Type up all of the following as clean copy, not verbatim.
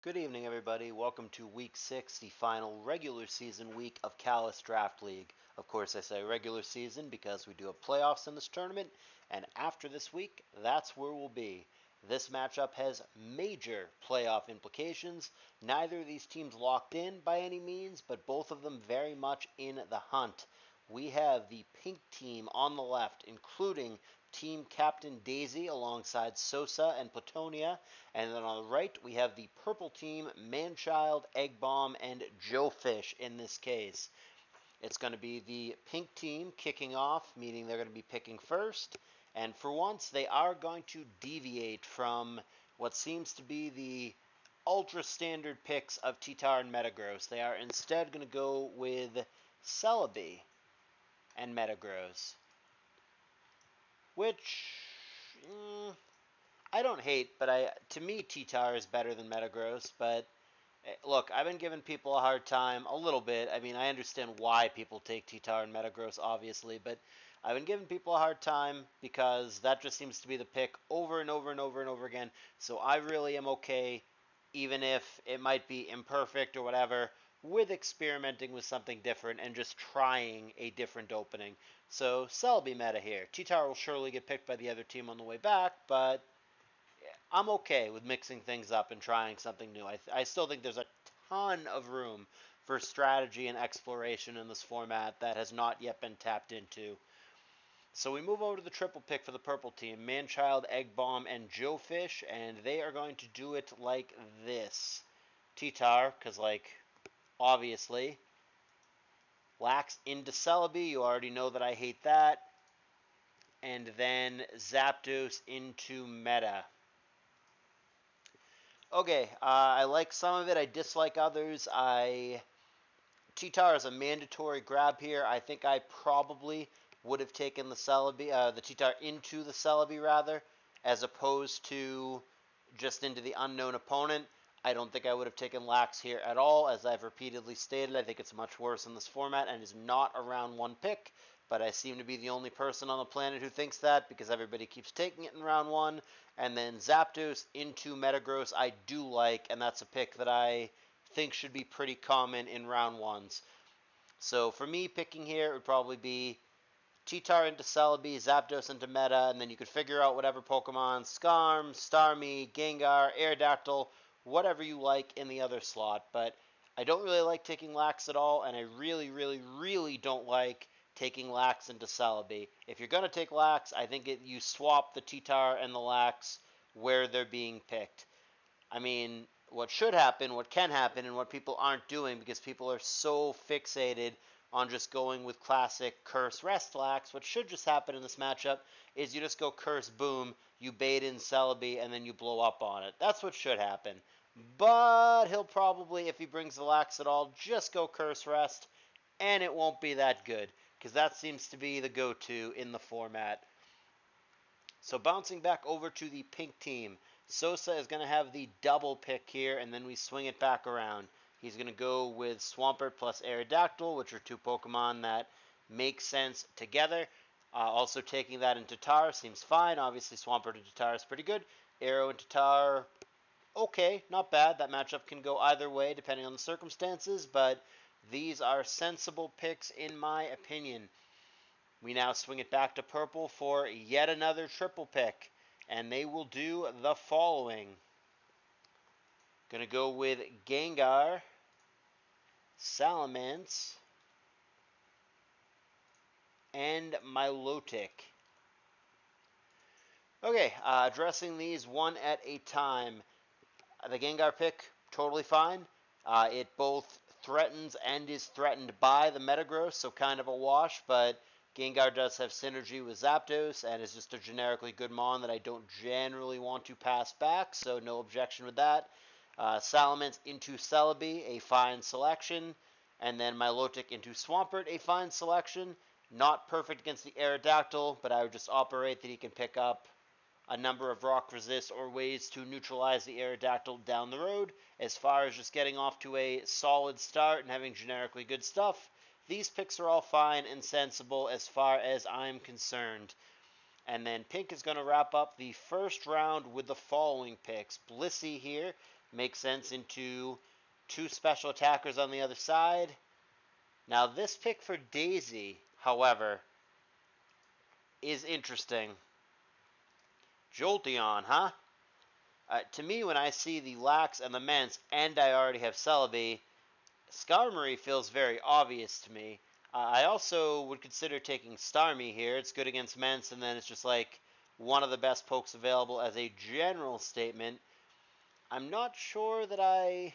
Good evening, everybody. Welcome to Week 6, the final regular season week of CALLOUS Draft League. Of course, I say regular season because we do have playoffs in this tournament, and after this week, that's where we'll be. This matchup has major playoff implications. Neither of these teams locked in by any means, but both of them very much in the hunt. We have the pink team on the left, including team captain Dazey alongside Sossa and Platoniia. And then on the right, we have the purple team, Manchild, Eggbomb, and JoeFish in this case. It's going to be the pink team kicking off, meaning they're going to be picking first. And for once, they are going to deviate from what seems to be the ultra standard picks of Titar and Metagross. They are instead going to go with Celebi and Metagross, which I don't hate, but to me Titar is better than Metagross. But look, I've been giving people a hard time a little bit. I mean, I understand why people take Titar and Metagross, obviously, but I've been giving people a hard time because that just seems to be the pick over and over and over and over again. So I really am okay, even if it might be imperfect or whatever, with experimenting with something different and just trying a different opening. So Celebi meta here. Titar will surely get picked by the other team on the way back, but I'm okay with mixing things up and trying something new. I still think there's a ton of room for strategy and exploration in this format that has not yet been tapped into. So we move over to the triple pick for the purple team, Manchild, Eggbomb, and JoeFish, and they are going to do it like this. Titar, because, obviously. Lax into Celebi, you already know that I hate that. And then Zapdos into Meta. Okay, I like some of it. I dislike others. Titar is a mandatory grab here. I think I probably would have taken the Titar into the Celebi rather, as opposed to just into the unknown opponent. I don't think I would have taken Lax here at all, as I've repeatedly stated. I think it's much worse in this format and is not a round one pick. But I seem to be the only person on the planet who thinks that because everybody keeps taking it in round one. And then Zapdos into Metagross I do like, and that's a pick that I think should be pretty common in round ones. So for me, picking here, it would probably be Titar into Celebi, Zapdos into Meta, and then you could figure out whatever Pokemon, Skarm, Starmie, Gengar, Aerodactyl, whatever you like in the other slot. But I don't really like taking Lax at all, and I really, really, really don't like taking Lax into Celebi. If you're going to take Lax, I think you swap the Titar and the Lax where they're being picked. I mean, what should happen, what can happen, and what people aren't doing because people are so fixated on just going with classic Curse Rest Lax, what should just happen in this matchup is you just go Curse Boom, you bait in Celebi, and then you blow up on it. That's what should happen. But he'll probably, if he brings the Lax at all, just go Curse Rest, and it won't be that good because that seems to be the go-to in the format. So bouncing back over to the pink team, Sossa is going to have the double pick here, and then we swing it back around. He's going to go with Swampert plus Aerodactyl, which are two Pokemon that make sense together. Also taking that into Tar seems fine. Obviously, Swampert into Tar is pretty good. Arrow into Tar, okay, not bad. That matchup can go either way depending on the circumstances, but these are sensible picks in my opinion. We now swing it back to purple for yet another triple pick, and they will do the following. Going to go with Gengar, Salamence, and Milotic. Okay, addressing these one at a time. The Gengar pick, totally fine. It both threatens and is threatened by the Metagross, so kind of a wash, but Gengar does have synergy with Zapdos and is just a generically good Mon that I don't generally want to pass back, so no objection with that. Salamence into Celebi, a fine selection. And then Milotic into Swampert, a fine selection. Not perfect against the Aerodactyl, but I would just operate that he can pick up a number of rock resist or ways to neutralize the Aerodactyl down the road. As far as just getting off to a solid start and having generically good stuff, these picks are all fine and sensible as far as I'm concerned. And then Pink is going to wrap up the first round with the following picks. Blissey here, Makes sense into 2 special attackers on the other side. Now this pick for Dazey, however, is interesting. Jolteon, huh? To me, when I see the Lax and the Mence, and I already have Celebi, Skarmory feels very obvious to me. I also would consider taking Starmie here. It's good against Mence, and then it's just like one of the best pokes available as a general statement. I'm not sure that I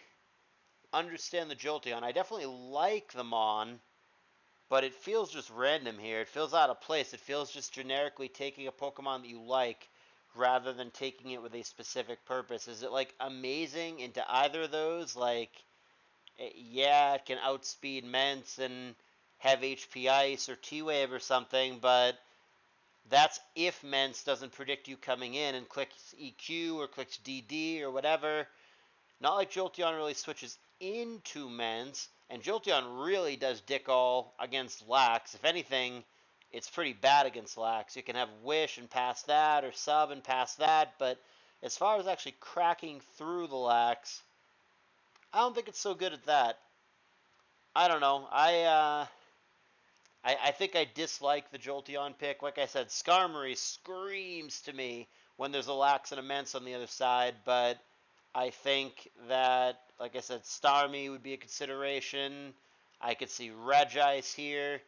understand the Jolteon. I definitely like the Mon, but it feels just random here. It feels out of place. It feels just generically taking a Pokemon that you like rather than taking it with a specific purpose. Is it like amazing into either of those? Like, yeah, it can outspeed Mence and have HP Ice or T-Wave or something, but that's if Mence doesn't predict you coming in and clicks EQ or clicks DD or whatever. Not like Jolteon really switches into Mence, and Jolteon really does dick all against Lax. If anything, it's pretty bad against Lax. You can have Wish and pass that, or Sub and pass that, but as far as actually cracking through the Lax, I don't think it's so good at that. I don't know. I think I dislike the Jolteon pick. Like I said, Skarmory screams to me when there's a Lax and a Mence on the other side, but I think that, like I said, Starmie would be a consideration. I could see Regice here.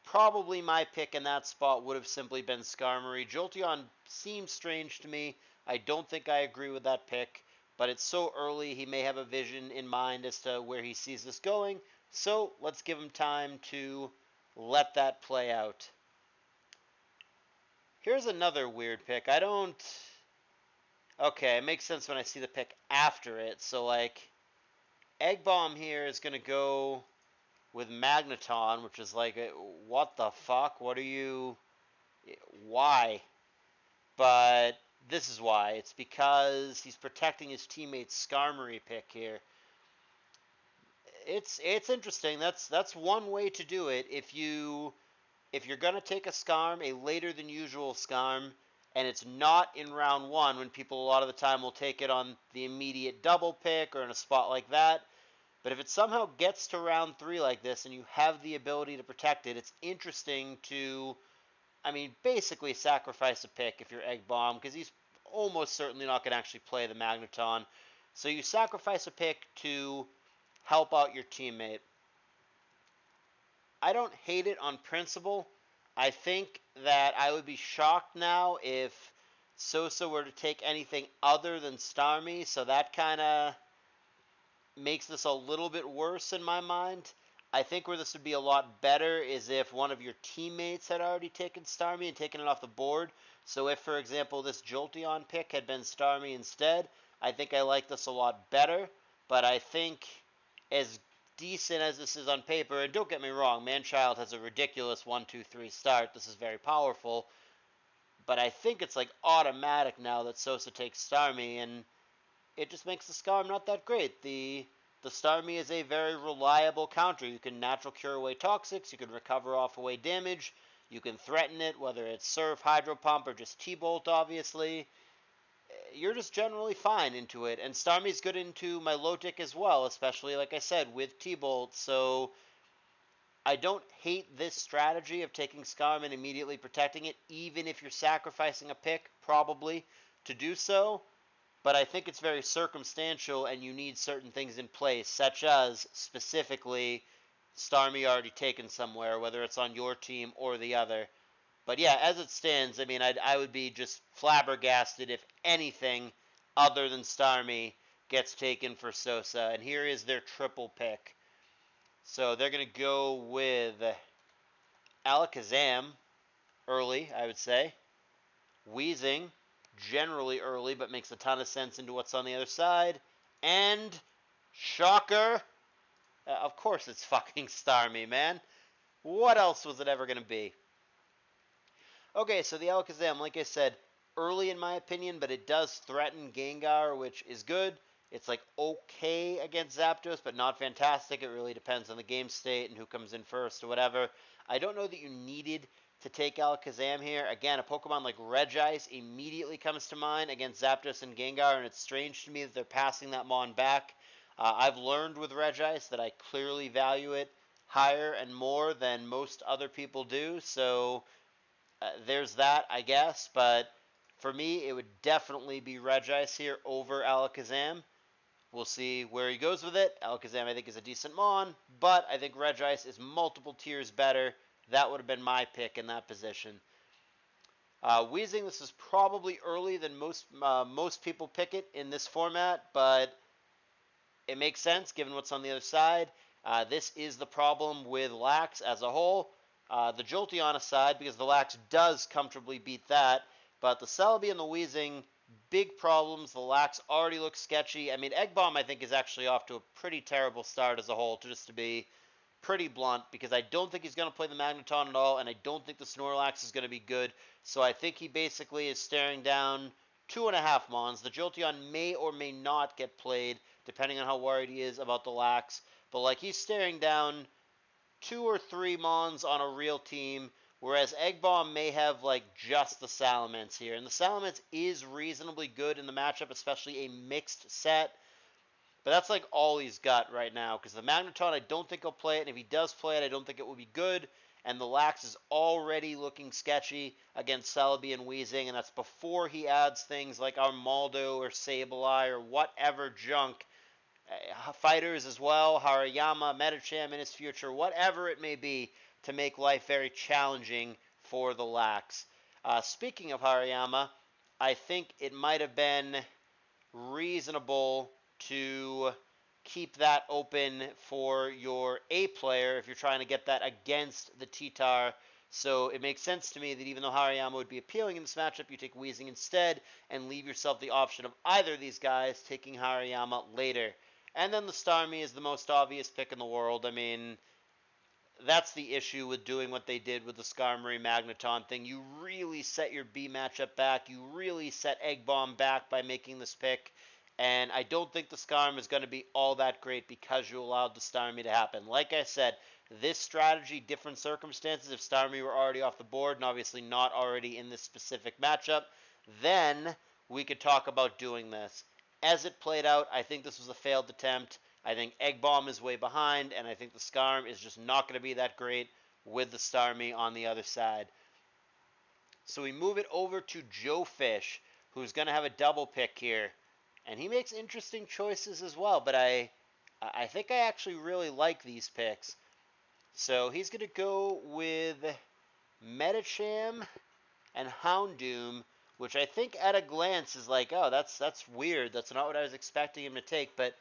Probably my pick in that spot would have simply been Skarmory. Jolteon seems strange to me. I don't think I agree with that pick, but it's so early, he may have a vision in mind as to where he sees this going. So let's give him time to let that play out. Here's another weird pick. I don't... Okay, it makes sense when I see the pick after it. So, like, Eggbomb here is going to go with Magneton, which is like, what the fuck? What are you... Why? But this is why. It's because he's protecting his teammate's Skarmory pick here. It's interesting. That's one way to do it. If you're gonna take a Skarm, a later than usual Skarm, and it's not in round 1, when people a lot of the time will take it on the immediate double pick or in a spot like that. But if it somehow gets to round 3 like this and you have the ability to protect it, it's interesting to, I mean, basically sacrifice a pick if you're Eggbomb, because he's almost certainly not going to actually play the Magneton. So you sacrifice a pick to help out your teammate. I don't hate it on principle. I think that I would be shocked now if Sossa were to take anything other than Starmie, so that kind of makes this a little bit worse in my mind. I think where this would be a lot better is if one of your teammates had already taken Starmie and taken it off the board. So if, for example, this Jolteon pick had been Starmie instead, I think I like this a lot better. But I think as decent as this is on paper, and don't get me wrong, Manchild has a ridiculous 1-2-3 start. This is very powerful. But I think it's like automatic now that Sossa takes Starmie, and it just makes the Skarm not that great. The Starmie is a very reliable counter. You can natural cure away Toxics, you can recover off away damage, you can threaten it, whether it's Surf, Hydro Pump, or just T-Bolt, obviously. You're just generally fine into it. And Starmie's good into Milotic as well, especially, like I said, with T-Bolt. So I don't hate this strategy of taking Skarm and immediately protecting it, even if you're sacrificing a pick, probably, to do so. But I think it's very circumstantial, and you need certain things in place, such as, specifically, Starmie already taken somewhere, whether it's on your team or the other. But yeah, as it stands, I mean, I would be just flabbergasted if anything other than Starmie gets taken for Sossa. And here is their triple pick. So they're going to go with Alakazam, early, I would say. Weezing, generally early, but makes a ton of sense into what's on the other side. And, shocker, of course it's fucking Starmie, man. What else was it ever going to be? Okay, so the Alakazam, like I said, early in my opinion, but it does threaten Gengar, which is good. It's like okay against Zapdos, but not fantastic. It really depends on the game state and who comes in first or whatever. I don't know that you needed to take Alakazam here. Again, a Pokemon like Regice immediately comes to mind against Zapdos and Gengar, and it's strange to me that they're passing that Mon back. I've learned with Regice that I clearly value it higher and more than most other people do, so there's that, I guess, but for me, it would definitely be Regice here over Alakazam. We'll see where he goes with it. Alakazam, I think, is a decent Mon, but I think Regice is multiple tiers better. That would have been my pick in that position. Weezing, this is probably early than most people pick it in this format, but it makes sense given what's on the other side. This is the problem with Lax as a whole. The Jolteon aside, because the Lax does comfortably beat that, but the Celebi and the Weezing, big problems. The Lax already looks sketchy. I mean, Eggbomb, I think, is actually off to a pretty terrible start as a whole, just to be pretty blunt, because I don't think he's going to play the Magneton at all, and I don't think the Snorlax is going to be good. So I think he basically is staring down 2.5 Mons. The Jolteon may or may not get played, depending on how worried he is about the Lax. But, like, he's staring down 2 or 3 Mons on a real team, whereas Eggbomb may have, like, just the Salamence here. And the Salamence is reasonably good in the matchup, especially a mixed set. But that's, like, all he's got right now, because the Magneton, I don't think he'll play it, and if he does play it, I don't think it will be good. And the Lax is already looking sketchy against Celebi and Weezing, and that's before he adds things like Armaldo or Sableye or whatever junk. Fighters as well, Hariyama, Medicham in his future, whatever it may be, to make life very challenging for the Lax. Speaking of Hariyama, I think it might have been reasonable to keep that open for your A player if you're trying to get that against the T-Tar. So it makes sense to me that even though Hariyama would be appealing in this matchup, you take Weezing instead and leave yourself the option of either of these guys taking Hariyama later. And then the Starmie is the most obvious pick in the world. I mean, that's the issue with doing what they did with the Skarmory Magneton thing. You really set your B matchup back. You really set Eggbomb back by making this pick. And I don't think the Skarm is going to be all that great because you allowed the Starmie to happen. Like I said, this strategy, different circumstances, if Starmie were already off the board and obviously not already in this specific matchup, then we could talk about doing this. As it played out, I think this was a failed attempt. I think Eggbomb is way behind, and I think the Skarm is just not going to be that great with the Starmie on the other side. So we move it over to JoeFish, who's going to have a double pick here. And he makes interesting choices as well, but I think I actually really like these picks. So he's going to go with Medicham and Houndoom, which I think at a glance is like, oh, that's weird. That's not what I was expecting him to take, but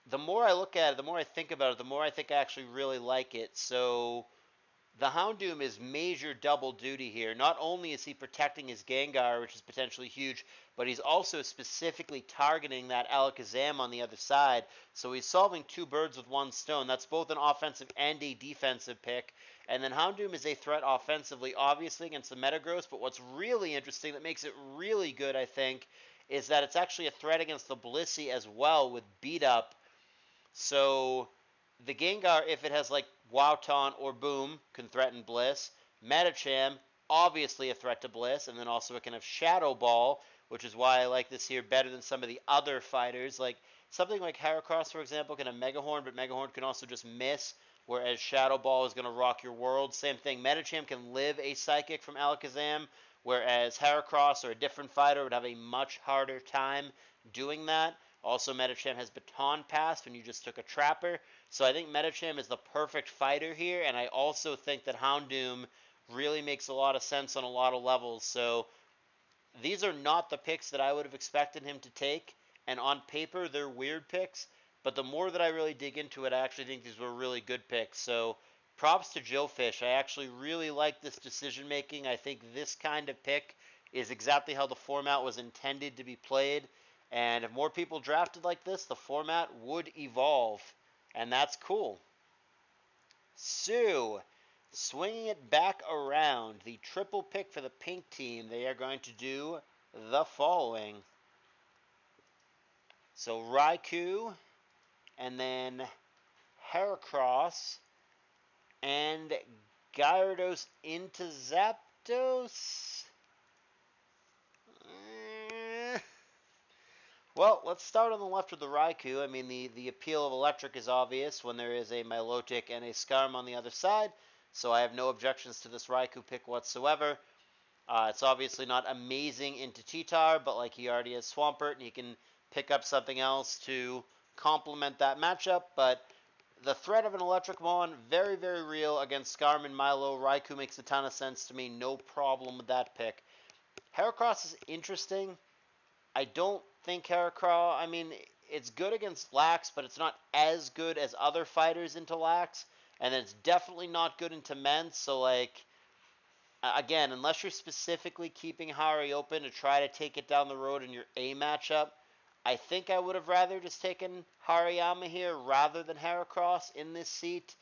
the more I look at it, the more I think about it, the more I think I actually really like it. So the Houndoom is major double duty here. Not only is he protecting his Gengar, which is potentially huge, but he's also specifically targeting that Alakazam on the other side. So he's solving 2 birds with 1 stone. That's both an offensive and a defensive pick. And then Houndoom is a threat offensively, obviously, against the Metagross. But what's really interesting, that makes it really good, I think, is that it's actually a threat against the Blissey as well with Beat Up. So the Gengar, if it has like Wow Taunt or Boom, can threaten Bliss. Medicham, obviously a threat to Bliss, and then also it can have Shadow Ball, which is why I like this here better than some of the other fighters. Like something like Heracross, for example, can have Mega Horn, but Mega Horn can also just miss, whereas Shadow Ball is going to rock your world. Same thing, Medicham can live a Psychic from Alakazam, whereas Heracross or a different fighter would have a much harder time doing that. Also, Medicham has Baton Pass when you just took a Trapper. So I think Medicham is the perfect fighter here, and I also think that Houndoom really makes a lot of sense on a lot of levels. So these are not the picks that I would have expected him to take, and on paper they're weird picks, but the more that I really dig into it, I actually think these were really good picks. So props to JoeFish. I actually really like this decision making. I think this kind of pick is exactly how the format was intended to be played. And if more people drafted like this, the format would evolve. And that's cool. So, swinging it back around, the triple pick for the pink team, they are going to do the following. So, Raikou, and then Heracross, and Gyarados into Zapdos? Eh. Well, let's start on the left with the Raikou. I mean, the appeal of electric is obvious when there is a Milotic and a Skarm on the other side, so I have no objections to this Raikou pick whatsoever. It's obviously not amazing into T-Tar, but like he already has Swampert, and he can pick up something else to complement that matchup, but the threat of an Electric Mon, very, very real against Skarm and Milo. Raikou makes a ton of sense to me, no problem with that pick. Heracross is interesting. I don't think Heracross, I mean, it's good against Lax, but it's not as good as other fighters into Lax, and it's definitely not good into Mence, so like, again, unless you're specifically keeping Hari open to try to take it down the road in your A matchup, I think I would have rather just taken Hariyama here rather than Heracross in this seat.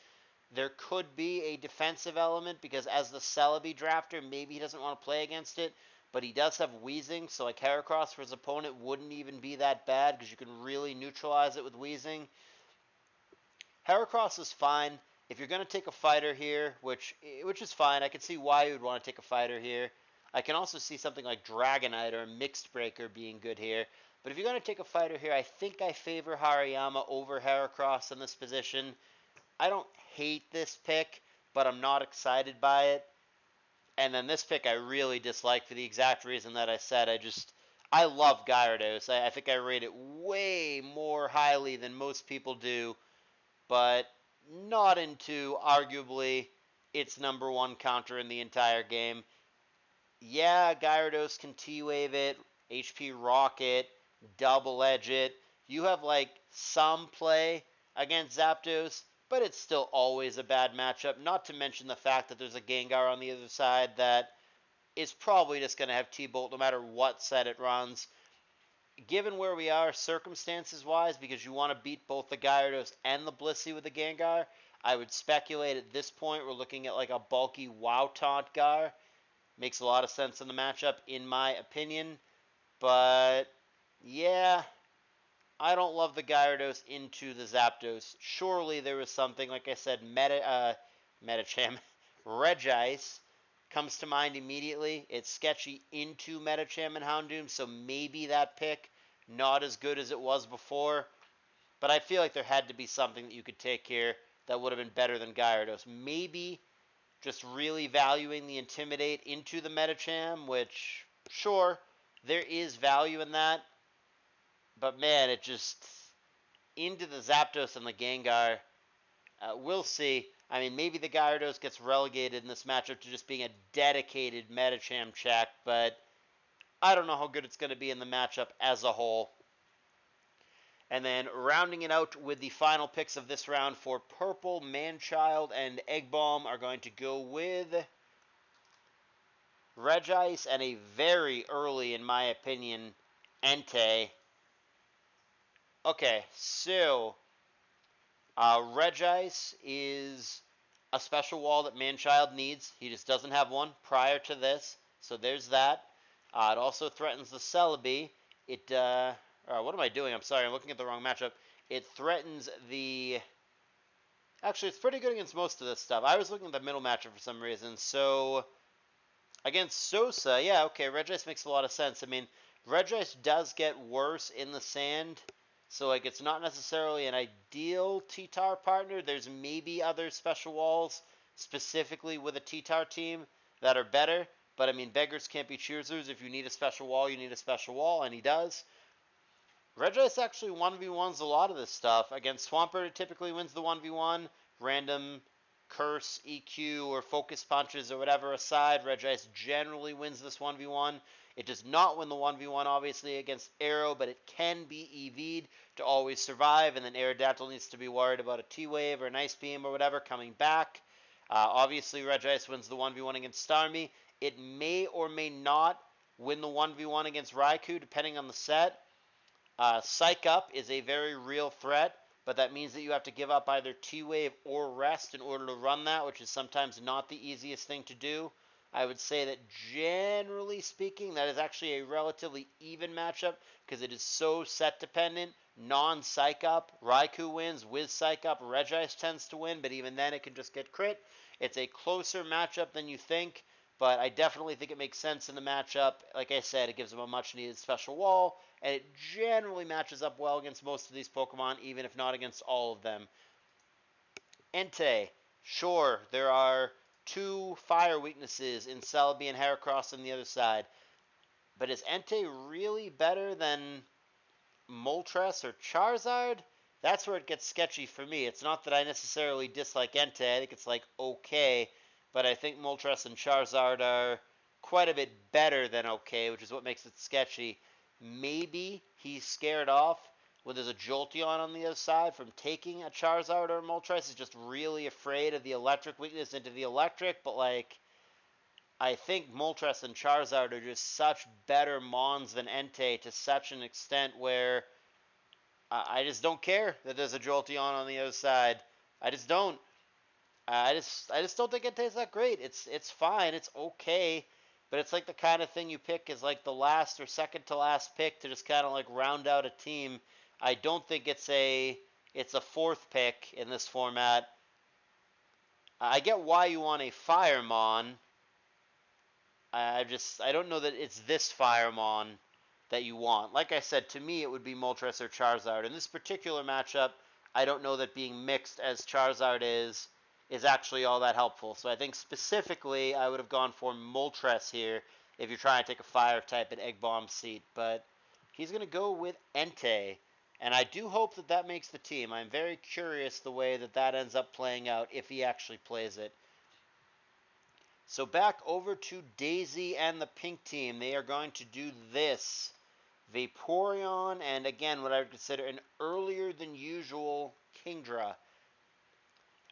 There could be a defensive element because as the Celebi drafter, maybe he doesn't want to play against it, but he does have Weezing, so like Heracross for his opponent wouldn't even be that bad because you can really neutralize it with Weezing. Heracross is fine. If you're going to take a fighter here, which is fine, I can see why you would want to take a fighter here. I can also see something like Dragonite or Mixed Breaker being good here. But if you're going to take a fighter here, I think I favor Hariyama over Heracross in this position. I don't hate this pick, but I'm not excited by it. And then this pick I really dislike for the exact reason that I said. I love Gyarados. I think I rate it way more highly than most people do, but not into arguably its number one counter in the entire game. Yeah, Gyarados can T-Wave it, HP Rock it, Double Edge it. You have like some play against Zapdos, but it's still always a bad matchup, not to mention the fact that there's a Gengar on the other side that is probably just going to have T-Bolt no matter what set it runs. Given where we are circumstances-wise, because you want to beat both the Gyarados and the Blissey with the Gengar, I would speculate at this point we're looking at like a bulky Wow Taunt Gar. Makes a lot of sense in the matchup, in my opinion. But, yeah, I don't love the Gyarados into the Zapdos. Surely there was something, like I said, Metacham, Regice comes to mind immediately. It's sketchy into Metacham and Houndoom, so maybe that pick not as good as it was before. But I feel like there had to be something that you could take here that would have been better than Gyarados. Maybe just really valuing the Intimidate into the Metacham, which, sure, there is value in that. But man, it just, into the Zapdos and the Gengar, we'll see. I mean, maybe the Gyarados gets relegated in this matchup to just being a dedicated Metacham check, but I don't know how good it's going to be in the matchup as a whole. And then rounding it out with the final picks of this round for purple, Manchild and Eggbomb are going to go with Regice and a very early, in my opinion, Entei. Okay, so Regice is a special wall that Manchild needs. He just doesn't have one prior to this, so there's that. It also threatens the Celebi. What am I doing? I'm sorry, I'm looking at the wrong matchup. It threatens the... Actually, it's pretty good against most of this stuff. I was looking at the middle matchup for some reason. So, against Sossa, yeah, okay, Regice makes a lot of sense. I mean, Regice does get worse in the sand, so, like, it's not necessarily an ideal T-Tar partner. There's maybe other special walls, specifically with a T-Tar team, that are better. But, I mean, beggars can't be choosers. If you need a special wall, you need a special wall, and he does. Regice actually 1v1s a lot of this stuff. Against Swampert, it typically wins the 1v1. Random Curse, EQ, or Focus Punches, or whatever aside, Regice generally wins this 1v1. It does not win the 1v1, obviously, against Arrow, but it can be EV'd to always survive, and then Aerodactyl needs to be worried about a T-Wave or an Ice Beam or whatever coming back. Obviously, Regice wins the 1v1 against Starmie. It may or may not win the 1v1 against Raikou, depending on the set. Psych Up is a very real threat, but that means that you have to give up either T-Wave or Rest in order to run that, which is sometimes not the easiest thing to do. I would say that generally speaking, that is actually a relatively even matchup because it is so set dependent. Non-Psych Up, Raikou wins. With Psych Up, Regice tends to win, but even then it can just get crit. It's a closer matchup than you think, but I definitely think it makes sense in the matchup. Like I said, it gives them a much-needed special wall, and it generally matches up well against most of these Pokemon, even if not against all of them. Entei. Sure, there are 2 fire weaknesses in Celebi and Heracross on the other side, but is Entei really better than Moltres or Charizard? That's where it gets sketchy for me. It's not that I necessarily dislike Entei. I think it's like okay, but I think Moltres and Charizard are quite a bit better than okay, which is what makes it sketchy. Maybe he's scared off when there's a Jolteon on the other side from taking a Charizard or a Moltres. He's just really afraid of the electric weakness into the electric, but like I think Moltres and Charizard are just such better Mons than Entei to such an extent where I just don't care that there's a Jolteon on the other side. I just don't. I just don't think Entei's that great. It's fine. It's okay. But it's like the kind of thing you pick as like the last or second to last pick to just kind of like round out a team. I don't think it's a fourth pick in this format. I get why you want a Firemon. I don't know that it's this Firemon that you want. Like I said, to me it would be Moltres or Charizard. In this particular matchup, I don't know that being mixed as Charizard is actually all that helpful. So I think specifically I would have gone for Moltres here if you're trying to take a fire type at Eggbomb seat. But he's going to go with Entei. And I do hope that that makes the team. I'm very curious the way that that ends up playing out if he actually plays it. So back over to Dazey and the pink team. They are going to do this. Vaporeon, and again, what I would consider an earlier than usual Kingdra.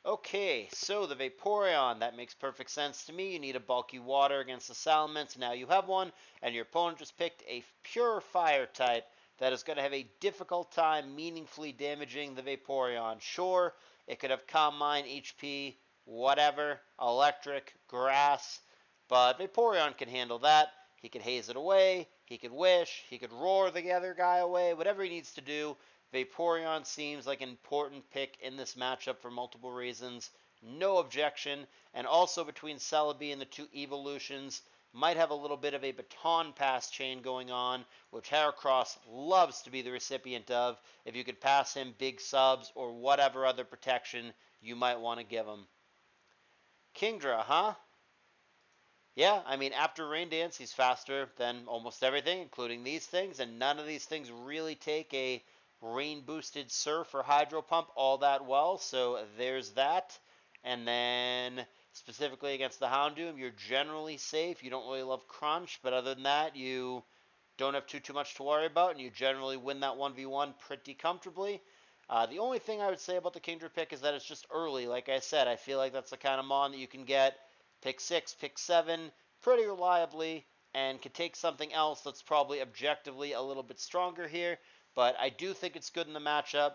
Okay, so the Vaporeon, that makes perfect sense to me. You need a bulky water against the Salamence. Now you have one, and your opponent just picked a pure fire type that is going to have a difficult time meaningfully damaging the Vaporeon. Sure, it could have Calm Mind, HP, whatever, electric, grass, but Vaporeon can handle that. He could haze it away, he could wish, he could roar the other guy away, whatever he needs to do. Vaporeon seems like an important pick in this matchup for multiple reasons. No objection, and also between Celebi and the 2 evolutions, might have a little bit of a baton pass chain going on, which Heracross loves to be the recipient of if you could pass him big subs or whatever other protection you might want to give him. Kingdra, huh? Yeah, I mean, after Rain Dance, he's faster than almost everything, including these things, and none of these things really take a rain-boosted Surf or Hydro Pump all that well, so there's that. And then, specifically against the Houndoom, you're generally safe. You don't really love Crunch, but other than that, you don't have too much to worry about, and you generally win that 1v1 pretty comfortably. The only thing I would say about the Kingdra pick is that it's just early. Like I said, I feel like that's the kind of Mon that you can get pick 6, pick 7 pretty reliably, and could take something else that's probably objectively a little bit stronger here. But I do think it's good in the matchup.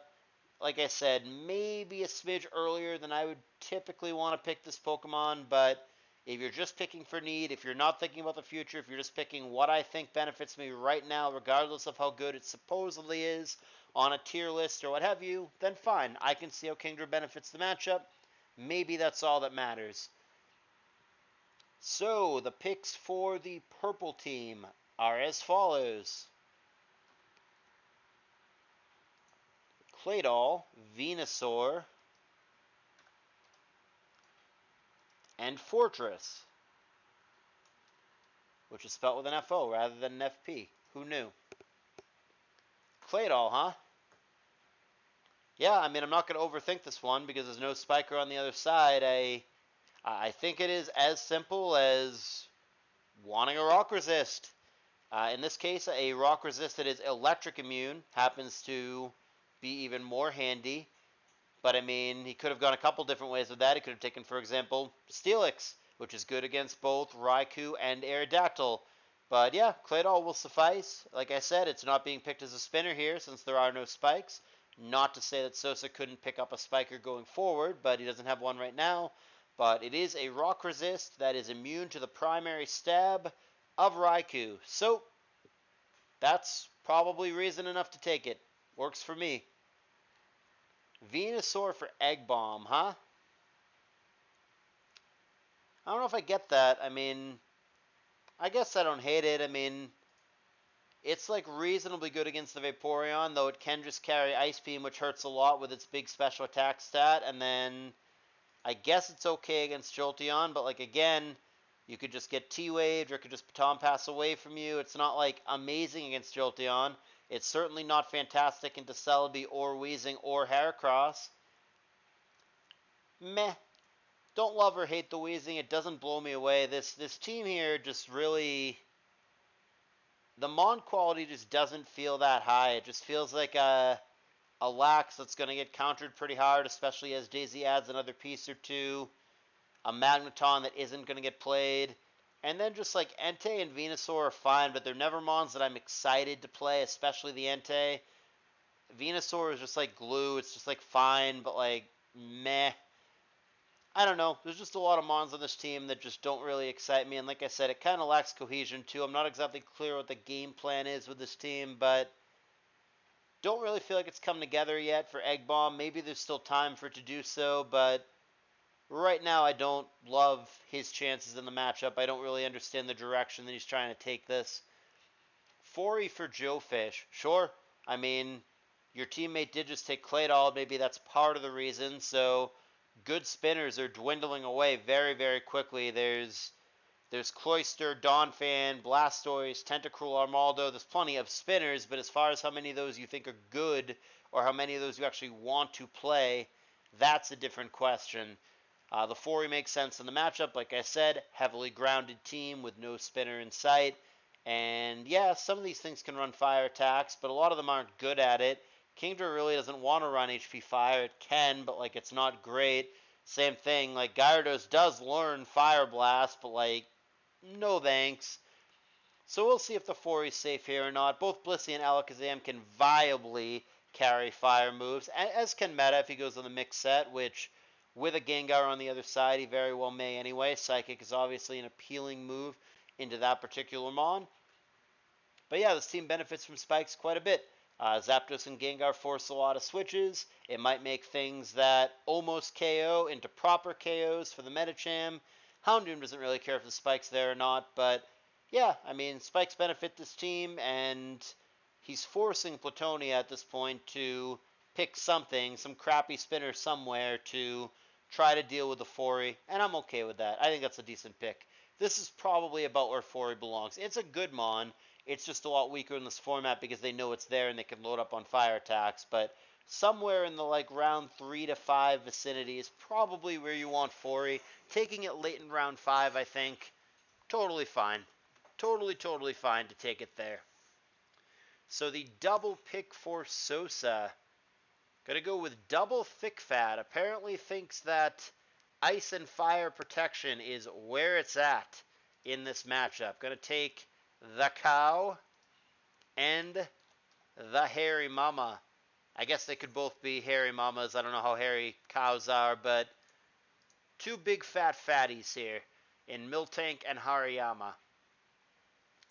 Like I said, maybe a smidge earlier than I would typically want to pick this Pokemon, but if you're just picking for need, if you're not thinking about the future, if you're just picking what I think benefits me right now, regardless of how good it supposedly is on a tier list or what have you, then fine. I can see how Kingdra benefits the matchup. Maybe that's all that matters. So, the picks for the purple team are as follows. Claydol, Venusaur, and Fortress, which is spelled with an FO rather than an FP. Who knew? Claydol, huh? Yeah, I mean, I'm not going to overthink this one because there's no Spiker on the other side. I think it is as simple as wanting a Rock Resist. In this case, a Rock Resist that is electric immune happens to be even more handy. But, I mean, he could have gone a couple different ways with that. He could have taken, for example, Steelix, which is good against both Raikou and Aerodactyl. But, yeah, Claydol will suffice. Like I said, it's not being picked as a spinner here since there are no spikes. Not to say that Sossa couldn't pick up a spiker going forward, but he doesn't have one right now. But it is a Rock Resist that is immune to the primary stab of Raikou. So, that's probably reason enough to take it. Works for me. Venusaur for Eggbomb, huh? I don't know if I get that. I mean, I guess I don't hate it. I mean, it's like reasonably good against the Vaporeon, though it can just carry Ice Beam, which hurts a lot with its big special attack stat. And then I guess it's okay against Jolteon, but like again, you could just get T-Waved or it could just Baton Pass away from you. It's not like amazing against Jolteon. It's certainly not fantastic into Celebi or Weezing or Heracross. Meh. Don't love or hate the Weezing. It doesn't blow me away. This team here just really, the Mon quality just doesn't feel that high. It just feels like a Lax that's going to get countered pretty hard, especially as Dazey adds another piece or two. A Magneton that isn't going to get played. And then just like Entei and Venusaur are fine, but they're never Mons that I'm excited to play, especially the Entei. Venusaur is just like glue. It's just like fine, but like meh. I don't know. There's just a lot of Mons on this team that just don't really excite me. And like I said, it kind of lacks cohesion too. I'm not exactly clear what the game plan is with this team, but don't really feel like it's come together yet for Eggbomb. Maybe there's still time for it to do so, but right now I don't love his chances in the matchup. I don't really understand the direction that he's trying to take this. 4 for JoeFish. Sure. I mean, your teammate did just take Claydol. Maybe that's part of the reason. So good spinners are dwindling away very, very quickly. There's Cloyster, Donphan, Blastoise, Tentacruel, Armaldo. There's plenty of spinners, but as far as how many of those you think are good or how many of those you actually want to play, that's a different question. The 4 makes sense in the matchup. Like I said, heavily grounded team with no spinner in sight. And yeah, some of these things can run fire attacks, but a lot of them aren't good at it. Kingdra really doesn't want to run HP Fire. It can, but like it's not great. Same thing, like Gyarados does learn Fire Blast, but like no thanks. So we'll see if the 4 is safe here or not. Both Blissey and Alakazam can viably carry fire moves, as can Meta if he goes on the mix set, which with a Gengar on the other side, he very well may anyway. Psychic is obviously an appealing move into that particular Mon. But yeah, this team benefits from spikes quite a bit. Zapdos and Gengar force a lot of switches. It might make things that almost KO into proper KOs for the Medicham. Houndoom doesn't really care if the spike's there or not, but yeah, I mean, spikes benefit this team, and he's forcing Platoniia at this point to pick something, some crappy spinner somewhere to try to deal with the Fori, and I'm okay with that. I think that's a decent pick. This is probably about where Fori belongs. It's a good Mon. It's just a lot weaker in this format because they know it's there and they can load up on fire attacks, but somewhere in the like round 3 to 5 vicinity is probably where you want Fori. Taking it late in round 5, I think, totally fine. Totally fine to take it there. So the double pick for Sosa. Gonna go with double thick fat. Apparently thinks that ice and fire protection is where it's at in this matchup. Gonna take the cow and the hairy mama. I guess they could both be hairy mamas. I don't know how hairy cows are, but two big fat fatties here in Miltank and Hariyama.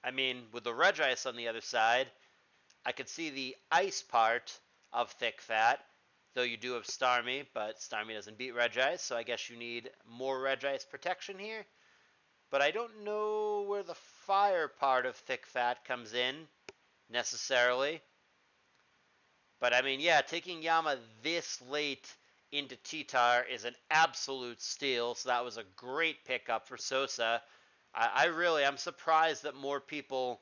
I mean, with the Regice on the other side, I could see the ice part of thick fat, though you do have Starmie, but Starmie doesn't beat Regice, so I guess you need more Regice protection here. But I don't know where the fire part of thick fat comes in, necessarily. But I mean, yeah, taking Yama this late into T-Tar is an absolute steal, so that was a great pickup for Sosa. I'm surprised that more people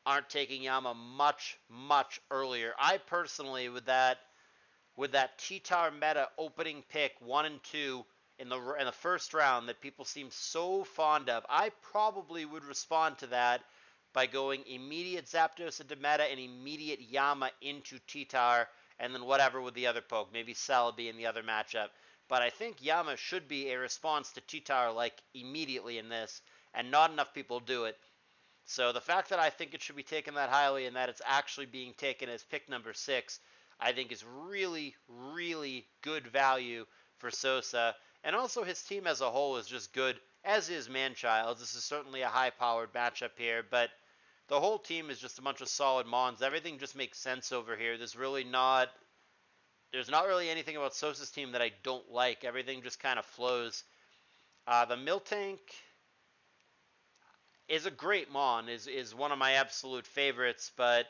aren't taking Yama much earlier. I personally, with that T-Tar meta opening pick 1 and 2 in the first round that people seem so fond of, I probably would respond to that by going immediate Zapdos into meta and immediate Yama into T-Tar, and then whatever with the other poke, maybe Celebi in the other matchup. But I think Yama should be a response to T-Tar like immediately in this, and not enough people do it. So the fact that I think it should be taken that highly and that it's actually being taken as pick number 6, I think is really good value for Sosa. And also his team as a whole is just good, as is Manchild. This is certainly a high-powered matchup here, but the whole team is just a bunch of solid Mons. Everything just makes sense over here. There's not really anything about Sosa's team that I don't like. Everything just kind of flows. The Miltank is a great Mon, is one of my absolute favorites, but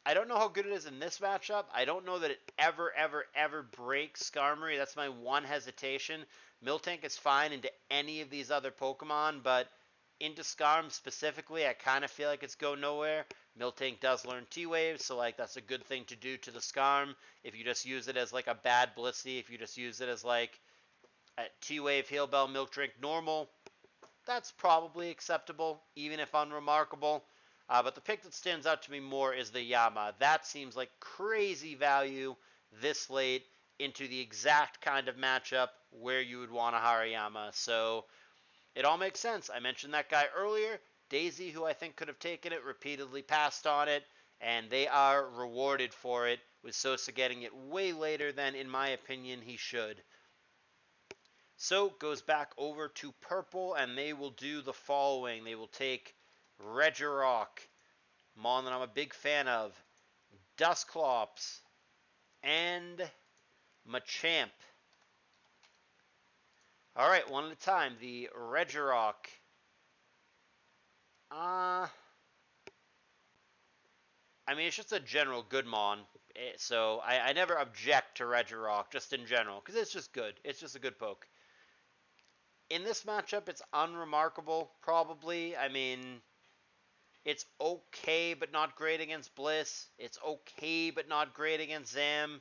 I don't know how good it is in this matchup. I don't know that it ever breaks Skarmory. That's my one hesitation. Miltank is fine into any of these other Pokemon, but into Skarm specifically, I kind of feel like it's go nowhere. Miltank does learn T-Wave, so like that's a good thing to do to the Skarm. If you just use it as like a bad Blissey, if you just use it as like a T-Wave, Heal Bell, Milk Drink, normal, that's probably acceptable, even if unremarkable. But the pick that stands out to me more is the Yama. That seems like crazy value this late into the exact kind of matchup where you would want a Hariyama. So it all makes sense. I mentioned that guy earlier. Dazey, who I think could have taken it, repeatedly passed on it, and they are rewarded for it, with Sosa getting it way later than, in my opinion, he should. So goes back over to purple, and they will do the following. They will take Regirock, Mon that I'm a big fan of, Dusclops, and Machamp. All right, one at a time. The Regirock. I mean, it's just a general good Mon. So I never object to Regirock, just in general, because it's just good. It's just a good poke. In this matchup, it's unremarkable, probably. I mean, it's okay, but not great against Bliss. It's okay, but not great against Zam.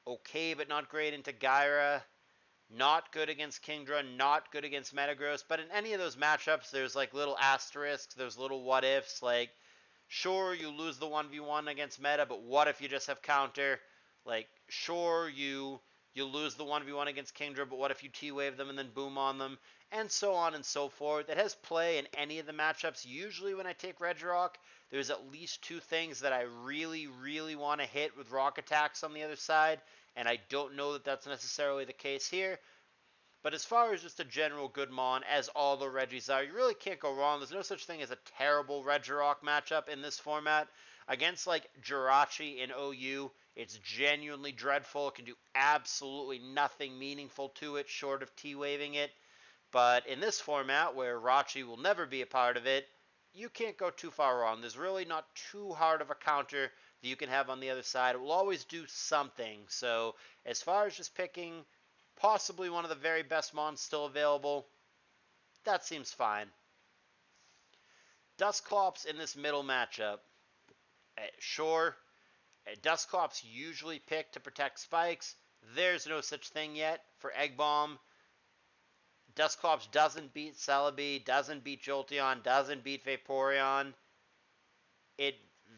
Okay, but not great into Gyra. Not good against Kingdra. Not good against Metagross. But in any of those matchups, there's like little asterisks. There's little what ifs. Like, sure, you lose the 1v1 against Meta, but what if you just have counter? Like, sure, you lose the 1v1 against Kingdra, but what if you T-Wave them and then boom on them? And so on and so forth. It has play in any of the matchups. Usually when I take Regirock, there's at least two things that I really want to hit with rock attacks on the other side, and I don't know that that's necessarily the case here. But as far as just a general good Mon, as all the Regis are, you really can't go wrong. There's no such thing as a terrible Regirock matchup in this format. Against, like, Jirachi in OU, it's genuinely dreadful. It can do absolutely nothing meaningful to it short of T-waving it. But in this format, where Rachi will never be a part of it, you can't go too far wrong. There's really not too hard of a counter that you can have on the other side. It will always do something. So as far as just picking possibly one of the very best Mons still available, that seems fine. Dusclops in this middle matchup. Sure, Dusclops usually picked to protect spikes. There's no such thing yet for Eggbomb. Dusclops doesn't beat Celebi, doesn't beat Jolteon, doesn't beat Vaporeon. It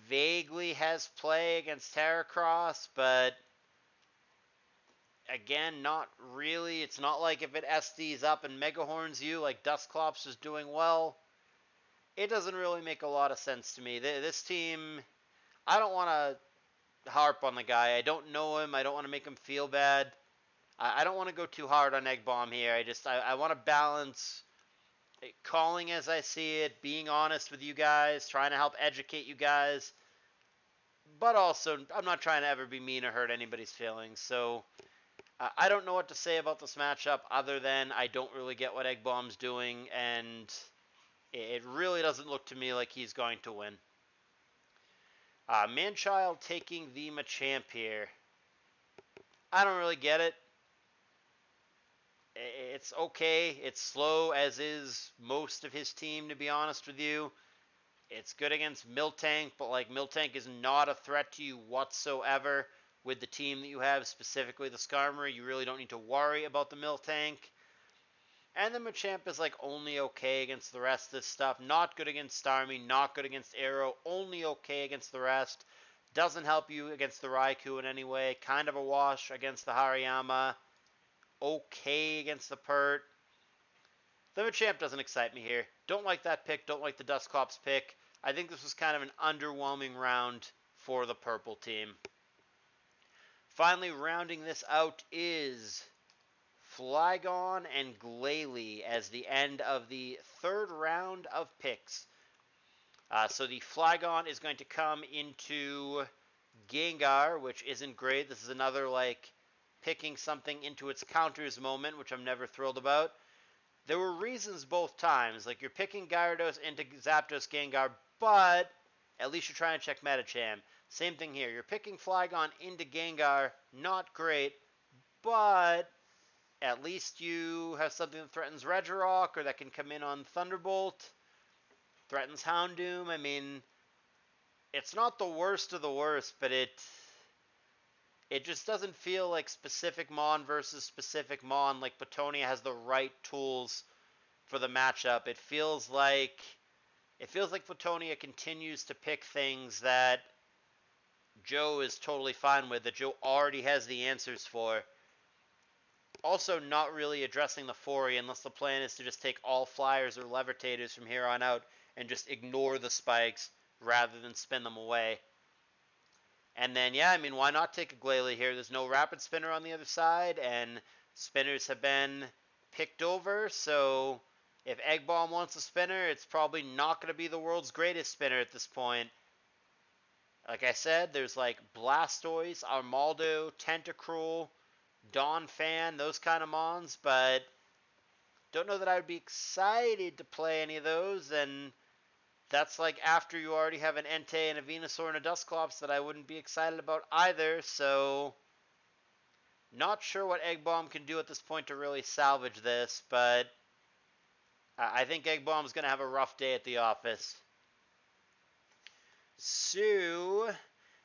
vaguely has play against Terracross, but again, not really. It's not like if it SDs up and Megahorns you, like Dusclops is doing well. It doesn't really make a lot of sense to me. This team, I don't want to harp on the guy. I don't know him. I don't want to make him feel bad. I don't want to go too hard on Eggbomb here. I want to balance calling as I see it, being honest with you guys, trying to help educate you guys, but also I'm not trying to ever be mean or hurt anybody's feelings. So I don't know what to say about this matchup other than I don't really get what Eggbomb's doing, and it really doesn't look to me like he's going to win. Manchild taking the Machamp here. I don't really get it. It's okay. It's slow, as is most of his team, to be honest with you. It's good against Miltank, but like Miltank is not a threat to you whatsoever with the team that you have, specifically the Skarmory. You really don't need to worry about the Miltank. And the Machamp is like only okay against the rest of this stuff. Not good against Starmie, not good against Arrow, only okay against the rest. Doesn't help you against the Raikou in any way. Kind of a wash against the Hariyama. Okay against the Pert. The Machamp doesn't excite me here. Don't like that pick. Don't like the Dusclops pick. I think this was kind of an underwhelming round for the purple team. Finally, rounding this out is Flygon and Glalie as the end of the third round of picks. So the Flygon is going to come into Gengar, which isn't great. This is another, like, picking something into its counters moment, which I'm never thrilled about. There were reasons both times. Like, you're picking Gyarados into Zapdos Gengar, but at least you're trying to check Medicham. Same thing here. You're picking Flygon into Gengar, not great, but at least you have something that threatens Regirock or that can come in on Thunderbolt, threatens Houndoom. I mean, it's not the worst of the worst, but it just doesn't feel like specific Mon versus specific Mon. Like Platoniia has the right tools for the matchup. It feels like Platoniia continues to pick things that Joe is totally fine with, that Joe already has the answers for. Also, not really addressing the Fori unless the plan is to just take all Flyers or Levitators from here on out and just ignore the spikes rather than spin them away. And then, yeah, I mean, why not take a Glalie here? There's no Rapid Spinner on the other side, and spinners have been picked over, so if Eggbomb wants a spinner, it's probably not going to be the world's greatest spinner at this point. Like I said, there's like Blastoise, Armaldo, Tentacruel, Donphan, those kind of Mons, but don't know that I would be excited to play any of those, and that's like after you already have an Entei and a Venusaur and a Dusclops that I wouldn't be excited about either, so not sure what Eggbomb can do at this point to really salvage this, but I think Eggbomb's going to have a rough day at the office. So,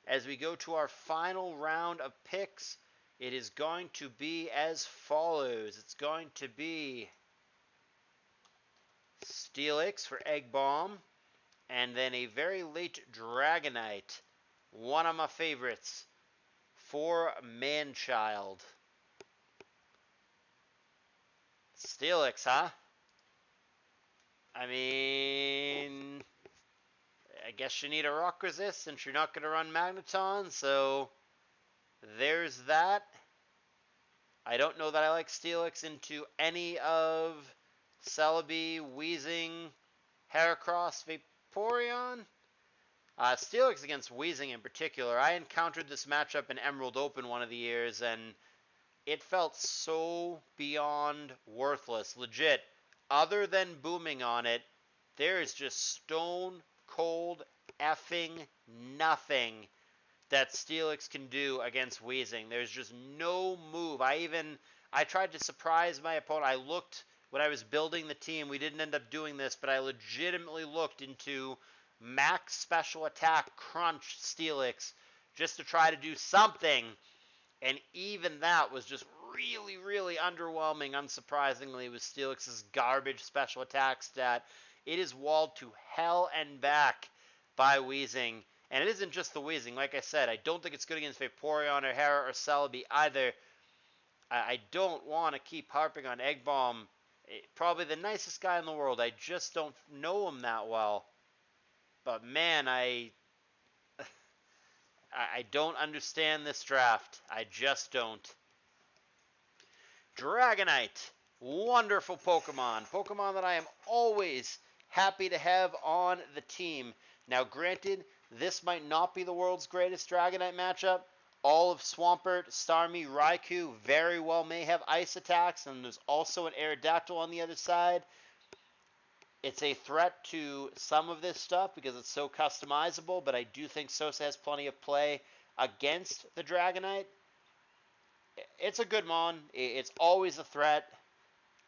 as we go to our final round of picks, it is going to be as follows. It's going to be Steelix for Eggbomb, and then a very late Dragonite, one of my favorites, for Manchild. Steelix, huh? I mean, I guess you need a rock resist since you're not going to run Magneton, so there's that. I don't know that I like Steelix into any of Celebi, Weezing, Heracross, Vaporeon. Steelix against Weezing in particular. I encountered this matchup in Emerald Open one of the years, and it felt so beyond worthless. Legit. Other than booming on it, there is just stone cold effing nothing that Steelix can do against Weezing. There's just no move. I tried to surprise my opponent. I looked when I was building the team. We didn't end up doing this, but I legitimately looked into max special attack crunch Steelix just to try to do something. And even that was just really, really underwhelming, unsurprisingly, with Steelix's garbage special attack stat. It is walled to hell and back by Weezing. And it isn't just the Weezing. Like I said, I don't think it's good against Vaporeon or Hera or Celebi either. I don't want to keep harping on Eggbomb. Probably the nicest guy in the world. I just don't know him that well. But man, I don't understand this draft. I just don't. Dragonite. Wonderful Pokemon. Pokemon that I am always happy to have on the team. Now, granted, this might not be the world's greatest Dragonite matchup. All of Swampert, Starmie, Raikou very well may have ice attacks, and there's also an Aerodactyl on the other side. It's a threat to some of this stuff because it's so customizable, but I do think Sossa has plenty of play against the Dragonite. It's a good Mon. It's always a threat.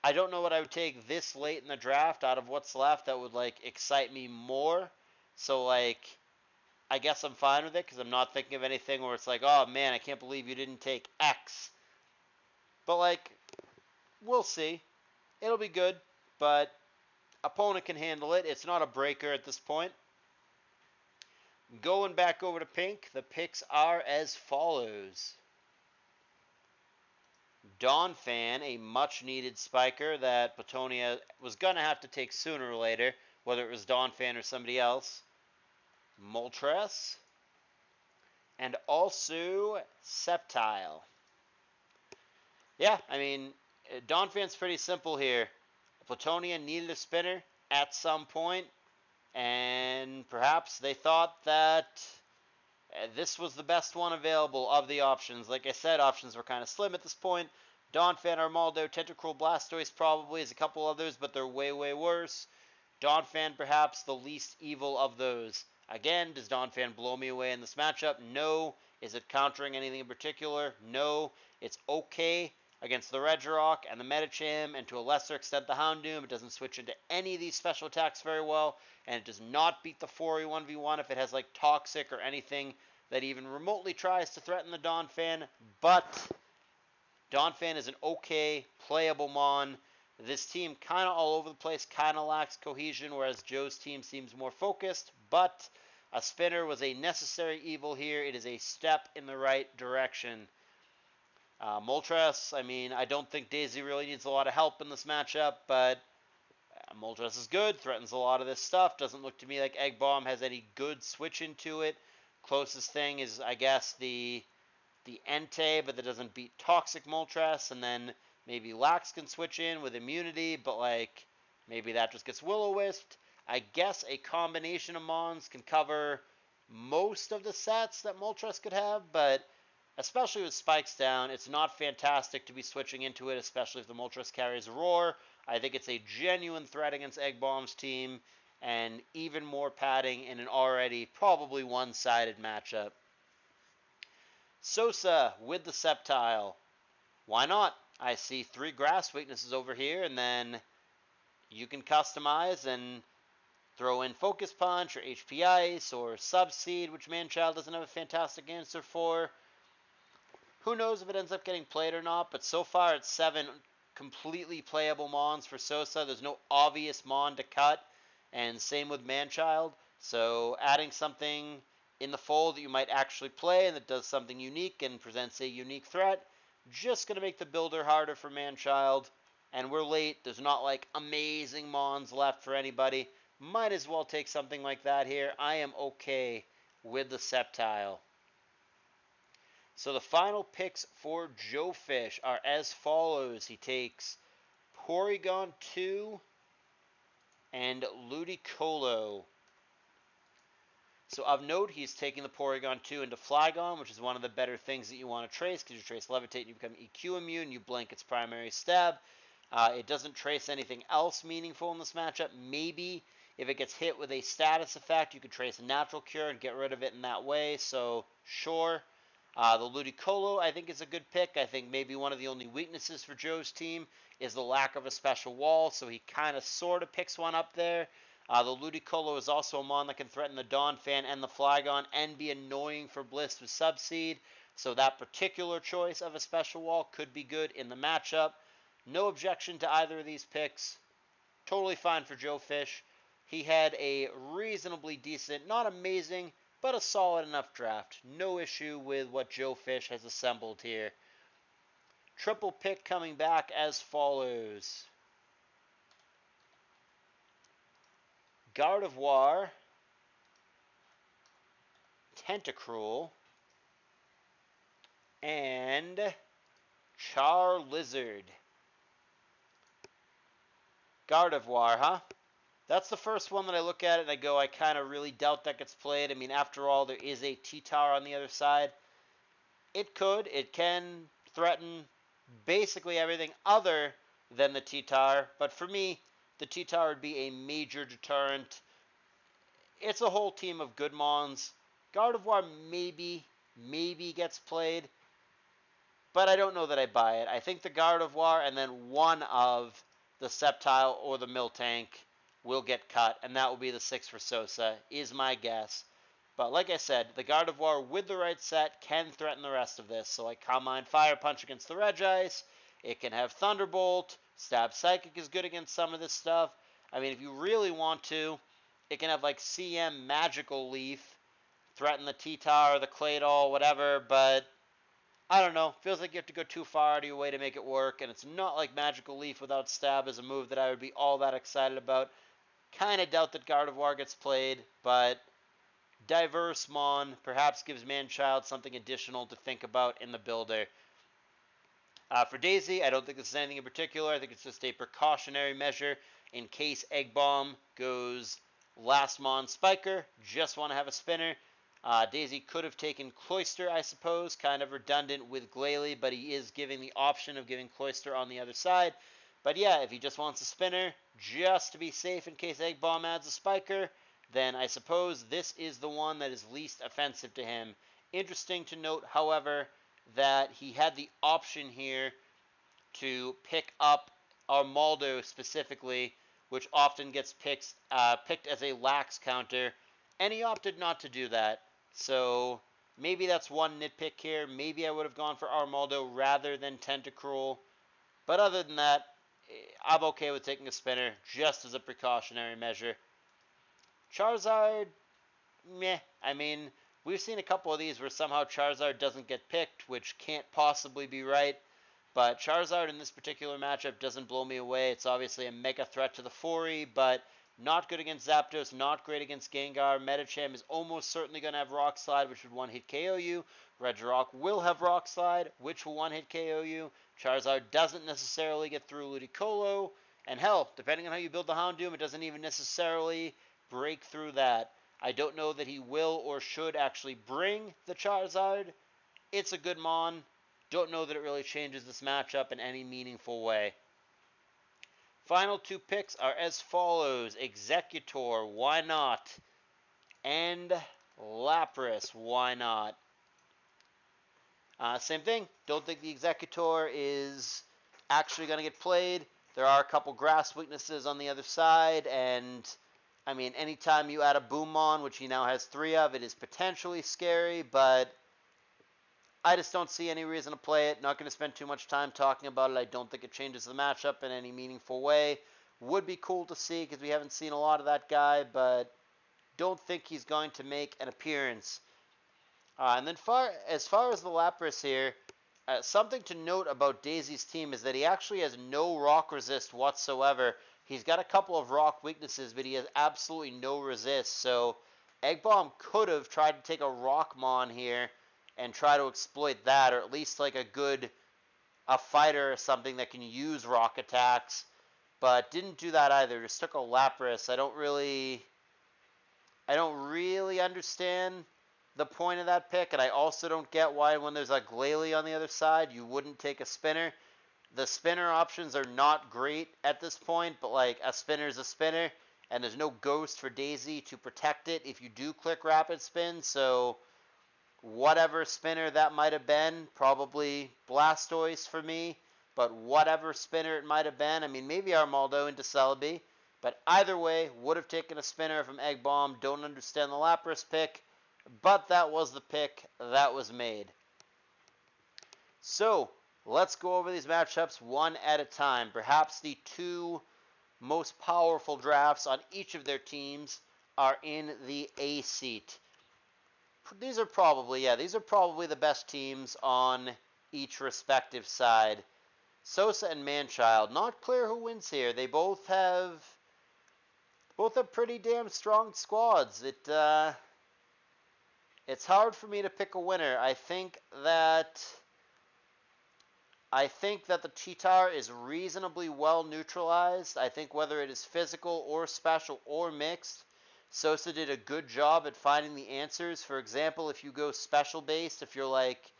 I don't know what I would take this late in the draft out of what's left that would, like, excite me more. So, like, I guess I'm fine with it because I'm not thinking of anything where it's like, oh, man, I can't believe you didn't take X. But, like, we'll see. It'll be good, but opponent can handle it. It's not a breaker at this point. Going back over to pink, the picks are as follows. Donphan, a much-needed spiker that Platoniia was going to have to take sooner or later, whether it was Donphan or somebody else. Moltres. And also Sceptile. Yeah, I mean, Donphan's pretty simple here. Platoniia needed a spinner at some point, and perhaps they thought that This was the best one available of the options. Like I said, options were kind of slim at this point. Donphan, Armaldo, Tentacruel, Blastoise probably is a couple others, but they're way, way worse. Donphan perhaps the least evil of those. Again, does Donphan blow me away in this matchup? No. Is it countering anything in particular? No. It's okay against the Regirock and the Medicham, and to a lesser extent the Houndoom. It doesn't switch into any of these special attacks very well, and it does not beat the 4 1v1 if it has like Toxic or anything that even remotely tries to threaten the Donphan. But Donphan is an okay, playable Mon. This team kind of all over the place, kind of lacks cohesion, whereas Joe's team seems more focused. But a spinner was a necessary evil here. It is a step in the right direction. Moltres, I mean, I don't think Dazey really needs a lot of help in this matchup, but Moltres is good, threatens a lot of this stuff. Doesn't look to me like Eggbomb has any good switch into it. Closest thing is, I guess, the Entei, but that doesn't beat Toxic Moltres, and then maybe Lax can switch in with immunity, but like maybe that just gets Will-O-Wisped. I guess a combination of Mons can cover most of the sets that Moltres could have, but especially with spikes down, it's not fantastic to be switching into it, especially if the Moltres carries a Roar. I think it's a genuine threat against Eggbomb's team, and even more padding in an already probably one-sided matchup. Sossa with the Sceptile. Why not? I see 3 grass weaknesses over here, and then you can customize and throw in Focus Punch or HP Ice or Subseed, which Manchild doesn't have a fantastic answer for. Who knows if it ends up getting played or not, but so far it's 7 completely playable Mons for Sossa. There's no obvious Mon to cut, and same with Manchild. So adding something in the fold that you might actually play and that does something unique and presents a unique threat, just going to make the builder harder for Manchild. And we're late. There's not like amazing Mons left for anybody. Might as well take something like that here. I am okay with the Sceptile. So the final picks for JoeFish are as follows. He takes Porygon 2 and Ludicolo. So of note, he's taking the Porygon 2 into Flygon, which is one of the better things that you want to trace, because you trace Levitate and you become EQ immune, you blink its primary stab. It doesn't trace anything else meaningful in this matchup. Maybe if it gets hit with a status effect, you could trace a Natural Cure and get rid of it in that way, so sure. The Ludicolo, I think, is a good pick. I think maybe one of the only weaknesses for Joe's team is the lack of a special wall, so he kind of sort of picks one up there. The Ludicolo is also a Mon that can threaten the Donphan and the Flygon and be annoying for Bliss with Subseed, so that particular choice of a special wall could be good in the matchup. No objection to either of these picks. Totally fine for JoeFish. He had a reasonably decent, not amazing, but a solid enough draft. No issue with what JoeFish has assembled here. Triple pick coming back as follows. Gardevoir, Tentacruel, and Charizard. Gardevoir, huh? That's the first one that I look at it and I go, I kind of really doubt that gets played. I mean, after all, there is a T-Tower on the other side. It can threaten basically everything other than the T-Tower. But for me, the T-Tower would be a major deterrent. It's a whole team of good Mons. Gardevoir maybe gets played. But I don't know that I buy it. I think the Gardevoir and then one of the Sceptile or the Miltank will get cut, and that will be the 6 for Sossa, is my guess. But like I said, the Gardevoir with the right set can threaten the rest of this. So like Calm Mind Fire Punch against the Regice, it can have Thunderbolt, Stab Psychic is good against some of this stuff. I mean, if you really want to, it can have like CM Magical Leaf, threaten the T-Tower, the Claydol, whatever, but I don't know. Feels like you have to go too far out of your way to make it work, and it's not like Magical Leaf without Stab as a move that I would be all that excited about. Kind of doubt that Gardevoir gets played, but diverse Mon perhaps gives Manchild something additional to think about in the builder. For Dazey, I don't think this is anything in particular. I think it's just a precautionary measure in case Eggbomb goes last Mon Spiker. Just want to have a spinner. Dazey could have taken Cloyster, I suppose, kind of redundant with Glalie, but he is giving the option of giving Cloyster on the other side. But yeah, if he just wants a spinner, just to be safe in case Eggbomb adds a spiker, then I suppose this is the one that is least offensive to him. Interesting to note, however, that he had the option here to pick up Armaldo specifically, which often gets picked as a lax counter, and he opted not to do that. So maybe that's one nitpick here. Maybe I would have gone for Armaldo rather than Tentacruel. But other than that, I'm okay with taking a spinner just as a precautionary measure. Charizard, meh. I mean, we've seen a couple of these where somehow Charizard doesn't get picked, which can't possibly be right. But Charizard in this particular matchup doesn't blow me away. It's obviously a mega threat to the 4E, but not good against Zapdos, not great against Gengar. Medicham is almost certainly going to have Rock Slide, which would one-hit KO you. Regirock will have Rock Slide, which will one-hit KO you. Charizard doesn't necessarily get through Ludicolo. And hell, depending on how you build the Houndoom, it doesn't even necessarily break through that. I don't know that he will or should actually bring the Charizard. It's a good Mon. Don't know that it really changes this matchup in any meaningful way. Final two picks are as follows. Executor, why not? And Lapras, why not? Same thing. Don't think the Executor is actually going to get played. There are a couple grass weaknesses on the other side, and I mean, anytime you add a Boomon, which he now has 3 of, it is potentially scary, but I just don't see any reason to play it. Not going to spend too much time talking about it. I don't think it changes the matchup in any meaningful way. Would be cool to see because we haven't seen a lot of that guy, but don't think he's going to make an appearance. And then as far as the Lapras here, something to note about Dazey's team is that he actually has no rock resist whatsoever. He's got a couple of rock weaknesses, but he has absolutely no resist. So Eggbomb could have tried to take a Rockmon here and try to exploit that, or at least like a fighter or something that can use rock attacks, but didn't do that either. Just took a Lapras. I don't really understand the point of that pick, and I also don't get why when there's a Glalie on the other side, you wouldn't take a spinner. The spinner options are not great at this point, but like a spinner is a spinner, and there's no ghost for Dazey to protect it if you do click rapid spin, so whatever spinner that might have been, probably Blastoise for me, but whatever spinner it might have been, I mean, maybe Armaldo into Celebi, but either way, would have taken a spinner from Eggbomb. Don't understand the Lapras pick, but that was the pick that was made. So, let's go over these matchups one at a time. Perhaps the two most powerful drafts on each of their teams are in the A seat. These are probably the best teams on each respective side. Sossa and Manchild, not clear who wins here. They both have pretty damn strong squads. It's hard for me to pick a winner. I think that the Cheetar is reasonably well neutralized. I think whether it is physical or special or mixed, Sossa did a good job at finding the answers. For example, if you go special based, if you're like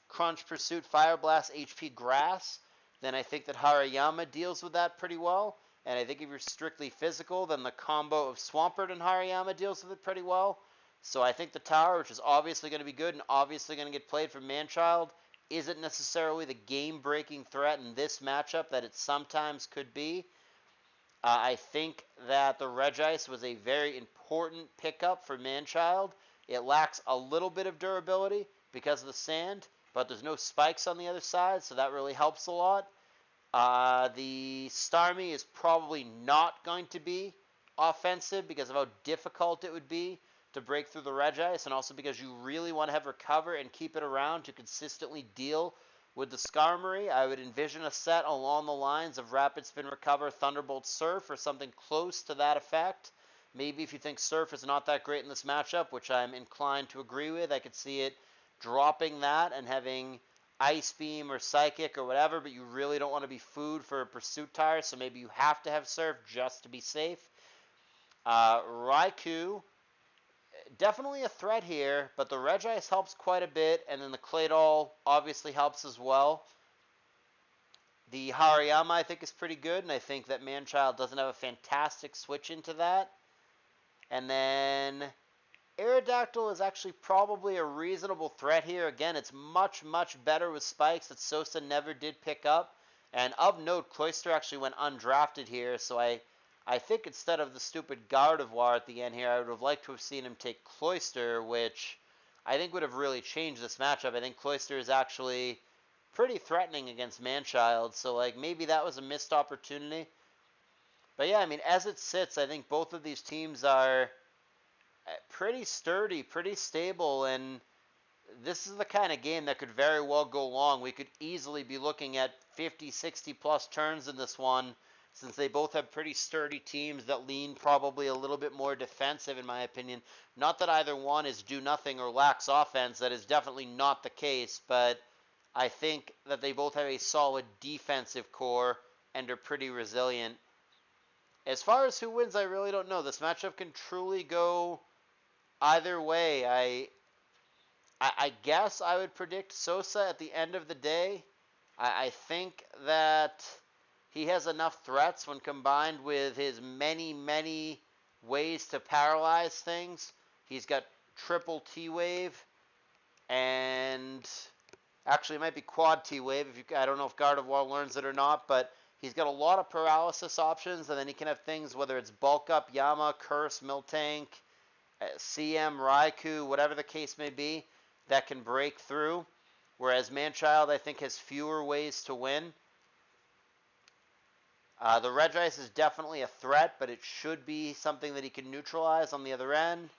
Crunch, Pursuit, Fire Blast, HP, Grass, then I think that Hariyama deals with that pretty well. And I think if you're strictly physical, then the combo of Swampert and Hariyama deals with it pretty well. So I think the tower, which is obviously going to be good and obviously going to get played from Manchild, isn't necessarily the game-breaking threat in this matchup that it sometimes could be. I think that the Regice was a very important pickup for Manchild. It lacks a little bit of durability because of the sand, but there's no spikes on the other side, so that really helps a lot. The Starmie is probably not going to be offensive because of how difficult it would be to break through the Regice, and also because you really want to have Recover and keep it around to consistently deal with the Skarmory. I would envision a set along the lines of Rapid Spin, Recover, Thunderbolt, Surf, or something close to that effect. Maybe if you think Surf is not that great in this matchup, which I'm inclined to agree with, I could see it dropping that and having Ice Beam or Psychic or whatever, but you really don't want to be food for a Pursuit Tire, so maybe you have to have Surf just to be safe. Raikou definitely a threat here, but the Regice helps quite a bit, and then the Claydol obviously helps as well. The Hariyama, I think, is pretty good, and I think that Manchild doesn't have a fantastic switch into that. And then Aerodactyl is actually probably a reasonable threat here. Again, it's much, much better with spikes that Sossa never did pick up. And of note, Cloyster actually went undrafted here, so I think instead of the stupid Gardevoir at the end here, I would have liked to have seen him take Cloyster, which I think would have really changed this matchup. I think Cloyster is actually pretty threatening against Manchild, so like maybe that was a missed opportunity. But yeah, I mean, as it sits, I think both of these teams are pretty sturdy, pretty stable, and this is the kind of game that could very well go long. We could easily be looking at 50, 60 plus turns in this one, since they both have pretty sturdy teams that lean probably a little bit more defensive, in my opinion. Not that either one is do nothing or lacks offense. That is definitely not the case, but I think that they both have a solid defensive core and are pretty resilient. As far as who wins, I really don't know. This matchup can truly go either way. I guess I would predict Sossa at the end of the day. I think that he has enough threats when combined with his many, many ways to paralyze things. He's got triple T-Wave, and actually it might be quad T-Wave. I don't know if Gardevoir learns it or not, but he's got a lot of paralysis options, and then he can have things, whether it's Bulk Up, Yama, Curse, Miltank, CM, Raikou, whatever the case may be, that can break through. Whereas Manchild, I think, has fewer ways to win. The Regice is definitely a threat, but it should be something that he can neutralize on the other end.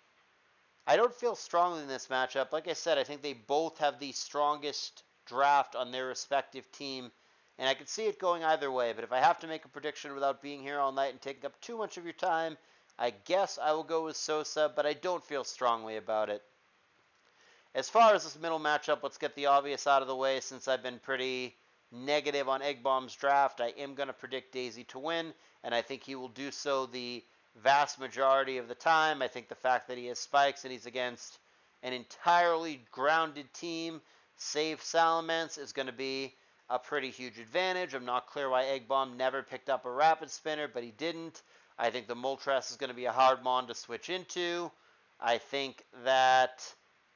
I don't feel strongly in this matchup. Like I said, I think they both have the strongest draft on their respective team, and I could see it going either way. But if I have to make a prediction without being here all night and taking up too much of your time, I guess I will go with Sossa, but I don't feel strongly about it. As far as this middle matchup, let's get the obvious out of the way. Since I've been pretty negative on Eggbomb's draft, I am going to predict Dazey to win, and I think he will do so the vast majority of the time. I think the fact that he has spikes and he's against an entirely grounded team, save Salamence, is going to be a pretty huge advantage. I'm not clear why Eggbomb never picked up a Rapid Spinner, but he didn't. I think the Moltres is going to be a hard mon to switch into. I think that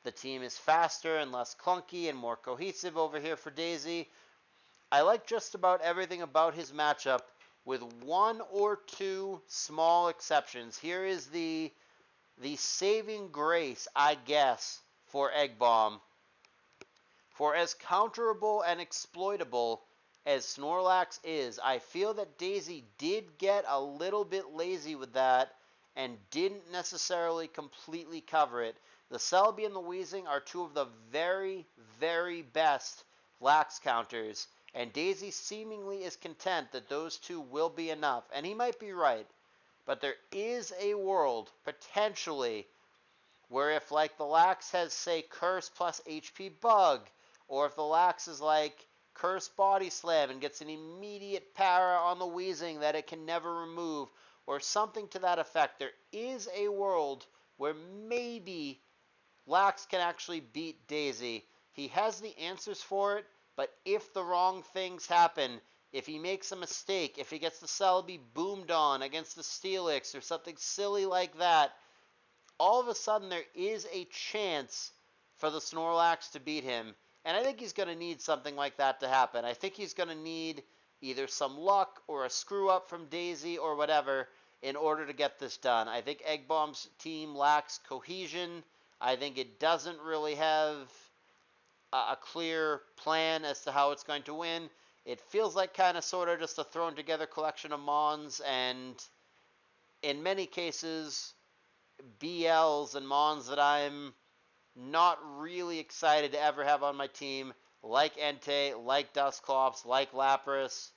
the team is faster and less clunky and more cohesive over here for Dazey. I like just about everything about his matchup, with one or two small exceptions. Here is the saving grace, I guess, for Eggbomb. For as counterable and exploitable as Snorlax is, I feel that Dazey did get a little bit lazy with that and didn't necessarily completely cover it. The Celebi and the Weezing are two of the very, very best lax counters, and Dazey seemingly is content that those two will be enough. And he might be right, but there is a world, potentially, where if, like, the Lax has, say, Curse plus HP Bug, or if the Lax is like Curse Body Slam and gets an immediate para on the Weezing that it can never remove, or something to that effect, there is a world where maybe Lax can actually beat Dazey. He has the answers for it, but if the wrong things happen, if he makes a mistake, if he gets the Celebi boomed on against the Steelix or something silly like that, all of a sudden there is a chance for the Snorlax to beat him. And I think he's going to need something like that to happen. I think he's going to need either some luck or a screw-up from Dazey or whatever in order to get this done. I think Eggbomb's team lacks cohesion. I think it doesn't really have a clear plan as to how it's going to win. It feels like kind of sort of just a thrown together collection of Mons, and in many cases BLs and Mons that I'm not really excited to ever have on my team, like Entei, like Dusclops, like Lapras.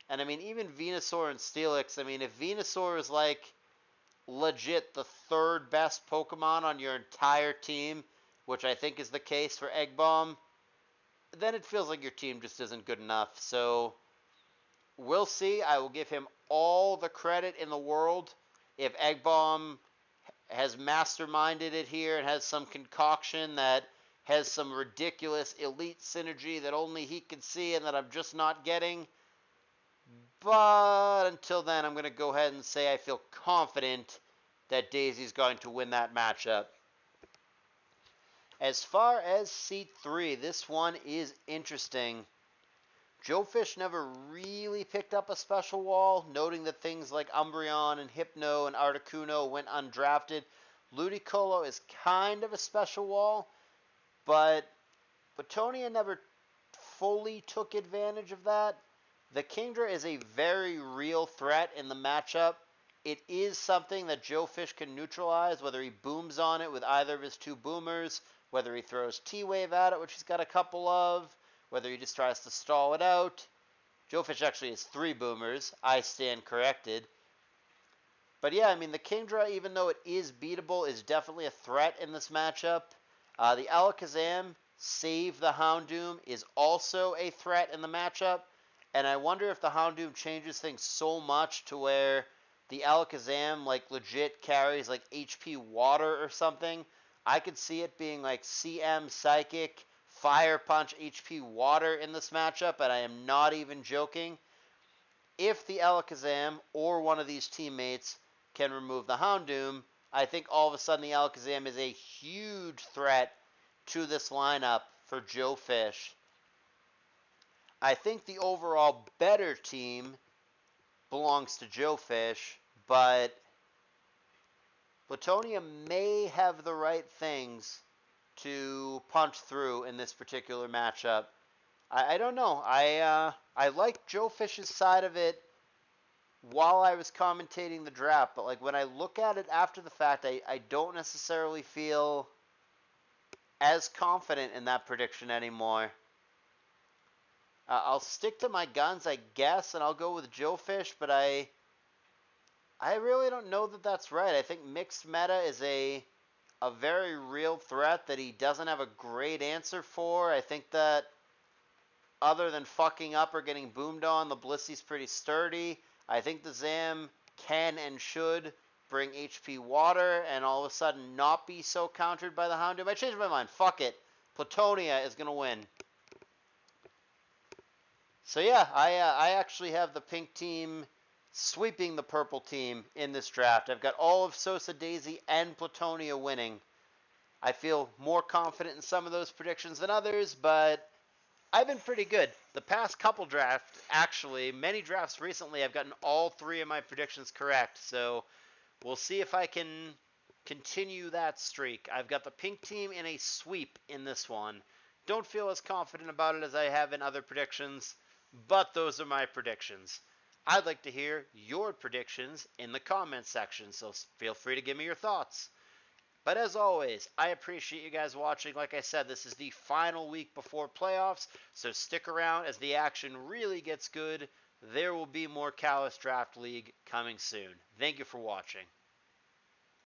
And I mean, even Venusaur and Steelix, I mean, if Venusaur is like legit the third best Pokemon on your entire team, which I think is the case for Eggbomb, then it feels like your team just isn't good enough. So we'll see. I will give him all the credit in the world if Eggbomb has masterminded it here and has some concoction that has some ridiculous elite synergy that only he can see and that I'm just not getting. But until then, I'm going to go ahead and say I feel confident that Dazey's going to win that matchup. As far as Seat 3, this one is interesting. JoeFish never really picked up a special wall, noting that things like Umbreon and Hypno and Articuno went undrafted. Ludicolo is kind of a special wall, but Platoniia never fully took advantage of that. The Kingdra is a very real threat in the matchup. It is something that JoeFish can neutralize, whether he booms on it with either of his two boomers, whether he throws T-Wave at it, which he's got a couple of, whether he just tries to stall it out. JoeFish actually has 3 boomers. I stand corrected. But yeah, I mean, the Kingdra, even though it is beatable, is definitely a threat in this matchup. The Alakazam, save the Houndoom, is also a threat in the matchup. And I wonder if the Houndoom changes things so much to where the Alakazam, like, legit carries, like, HP Water or something. I could see it being, like, CM Psychic, Fire Punch, HP Water in this matchup, and I am not even joking. If the Alakazam or one of these teammates can remove the Houndoom, I think all of a sudden the Alakazam is a huge threat to this lineup for JoeFish. I think the overall better team belongs to JoeFish, but Platoniia may have the right things to punch through in this particular matchup. I don't know. I like JoeFish's side of it while I was commentating the draft, but like when I look at it after the fact, I don't necessarily feel as confident in that prediction anymore. I'll stick to my guns, I guess, and I'll go with JoeFish, but I really don't know that that's right. I think mixed meta is a very real threat that he doesn't have a great answer for. I think that other than fucking up or getting boomed on, the Blissey's pretty sturdy. I think the Zam can and should bring HP Water and all of a sudden not be so countered by the Houndoom. I changed my mind. Fuck it. Platoniia is going to win. So yeah, I actually have the pink team sweeping the purple team in this draft. I've got all of Sossa, Dazey, and Platoniia winning. I feel more confident in some of those predictions than others, but I've been pretty good. The past couple drafts, actually, many drafts recently, I've gotten all 3 of my predictions correct. So we'll see if I can continue that streak. I've got the pink team in a sweep in this one. Don't feel as confident about it as I have in other predictions, but those are my predictions. I'd like to hear your predictions in the comments section, so feel free to give me your thoughts. But as always, I appreciate you guys watching. Like I said, this is the final week before playoffs, so stick around as the action really gets good. There will be more CALLOUS Draft League coming soon. Thank you for watching.